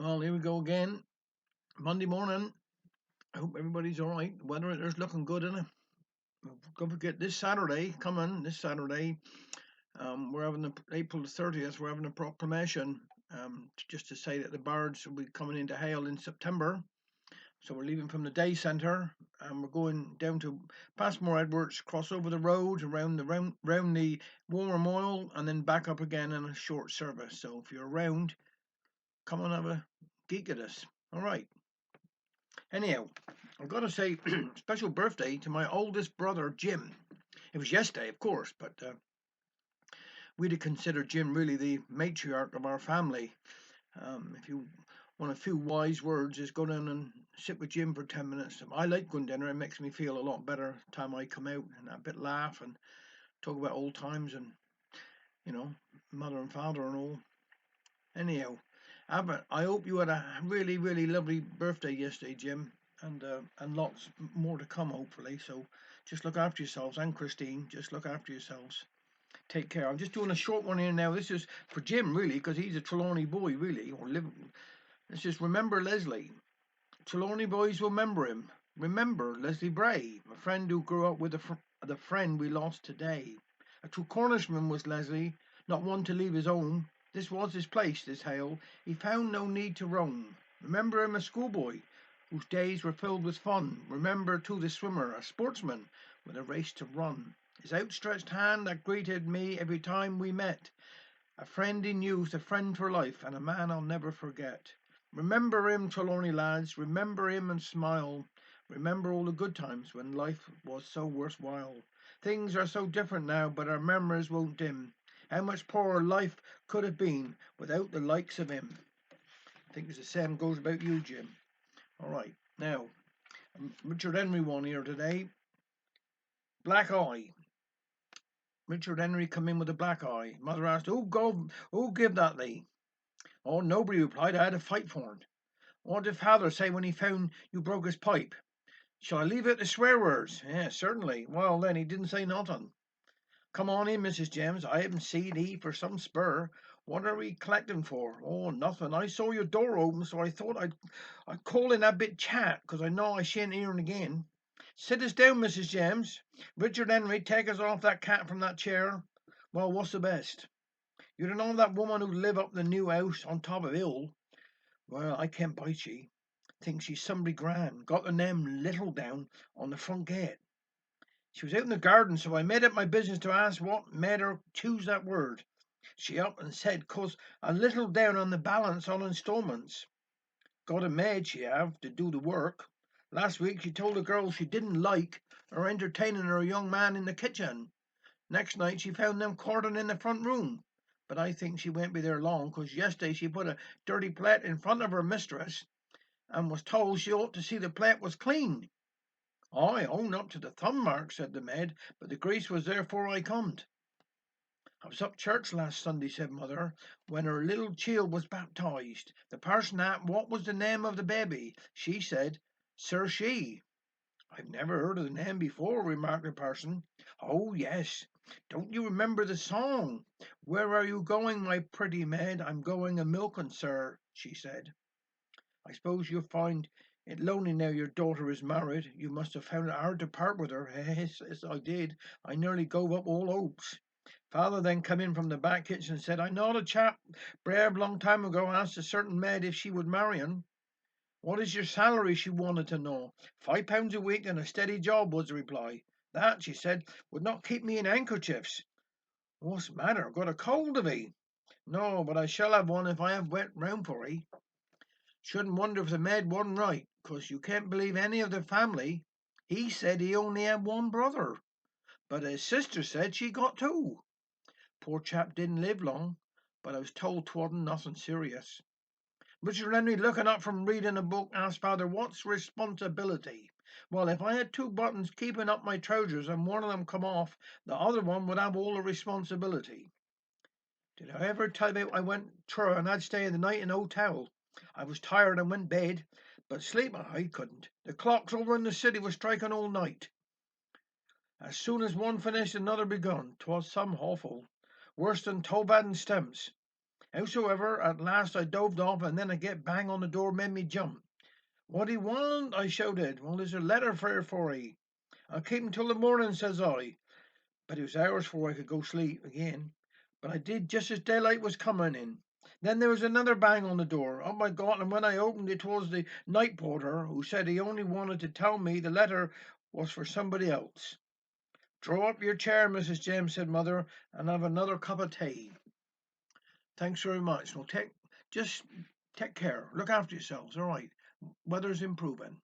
Well, here we go again. Monday morning. I hope everybody's all right. The weather is looking good, isn't it? Don't forget this Saturday, coming this Saturday, we're having April the 30th. We're having a proclamation, just to say that the birds will be coming into Hale in September. So we're leaving from the day centre and we're going down to past More Edwards, cross over the road, round the Warm Oil, and then back up again in a short service. So if you're around, come and have a geek at us. All right. Anyhow, I've got to say, special birthday to my oldest brother, Jim. It was yesterday, of course, but we'd consider Jim really the matriarch of our family. If you want a few wise words, just go down and sit with Jim for 10 minutes. I like going dinner. It makes me feel a lot better time I come out and a bit laugh and talk about old times and, you know, mother and father and all. Anyhow, I hope you had a really, really lovely birthday yesterday, Jim, and lots more to come, hopefully. So just look after yourselves, and Christine, just look after yourselves. Take care. I'm just doing a short one here now. This is for Jim, really, because he's a Trelawney boy, really, or live. Let's just remember Leslie. Trelawney boys will remember him. Remember Leslie Bray, a friend who grew up with the friend we lost today. A true Cornishman was Leslie, not one to leave his own. This was his place, this Hale. He found no need to roam. Remember him a schoolboy, whose days were filled with fun. Remember too the swimmer, a sportsman, with a race to run. His outstretched hand that greeted me every time we met. A friend in youth, a friend for life, and a man I'll never forget. Remember him, Trelawney lads, remember him and smile. Remember all the good times when life was so worthwhile. Things are so different now, but our memories won't dim. How much poorer life could have been without the likes of him. I think the same goes about you, Jim. All right, now, Richard Henry one here today. Black eye. Richard Henry come in with a black eye. Mother asked, who give that thee? Oh, nobody replied. I had to fight for it. What did father say when he found you broke his pipe? Shall I leave it to swear words? Yes, certainly. Well, then, he didn't say nothing. Come on in, Mrs. James. I haven't seen thee for some spur. What are we collecting for? Oh, nothing. I saw your door open, so I thought I'd call in a bit chat, 'cause I know I shan't hear it again. Sit us down, Mrs. James. Richard Henry, take us off that cat from that chair. Well, what's the best? You don't know that woman who live up the new house on top of hill? Well, I can't bite ye. Think she's somebody grand. Got the name Little down on the front gate. She was out in the garden, so I made it my business to ask what made her choose that word. She up and said, "'Cause a little down on the balance on instalments. Got a maid she have to do the work. Last week she told a girl she didn't like her entertaining her young man in the kitchen. Next night she found them courting in the front room. But I think she won't be there long, 'cause yesterday she put a dirty plate in front of her mistress and was told she ought to see the plate was clean. I own up to the thumb mark, said the maid, but the grease was there 'fore I comed. I was up church last Sunday, said mother, when her little child was baptized. The parson asked what was the name of the baby. She said, Sir She. I've never heard of the name before, remarked the parson. Oh, yes. Don't you remember the song? Where are you going, my pretty maid? I'm going a milking, sir, she said. I suppose you'll find it lonely now your daughter is married. You must have found it hard to part with her. Yes, I did. I nearly gave up all hopes. Father then come in from the back kitchen and said, I know a chap brave long time ago asked a certain maid if she would marry him. What is your salary? She wanted to know. £5 a week and a steady job was the reply. That, she said, would not keep me in handkerchiefs. What's the matter? Got a cold of he? No, but I shall have one if I have wet round for he. Shouldn't wonder if the maid wasn't right, 'cause you can't believe any of the family. He said he only had one brother, but his sister said she got two. Poor chap didn't live long, but I was told 'twasn't nothing serious. Richard Henry, looking up from reading a book, asked father, what's responsibility? Well, if I had two buttons keeping up my trousers and one of them come off, the other one would have all the responsibility. Did I ever tell you I went through and I'd stay the night in a hotel? I was tired and went bed, but sleep I couldn't. The clocks over in the city were striking all night. As soon as one finished, another begun. 'Twas some awful, worse than Tobad and Stumps. Howsoever, at last I doved off, and then a get bang on the door made me jump. "What he want?" I shouted. "Well, there's a letter for 'ee." "I'll keep 'em till the morning," says I. But it was hours before I could go sleep again. But I did just as daylight was coming in. Then there was another bang on the door. Up I got, and when I opened it was the night porter, who said he only wanted to tell me the letter was for somebody else. "Draw up your chair, Mrs. James," said mother, "and have another cup of tea." Thanks very much. Well, just take care. Look after yourselves. All right. Weather's improving.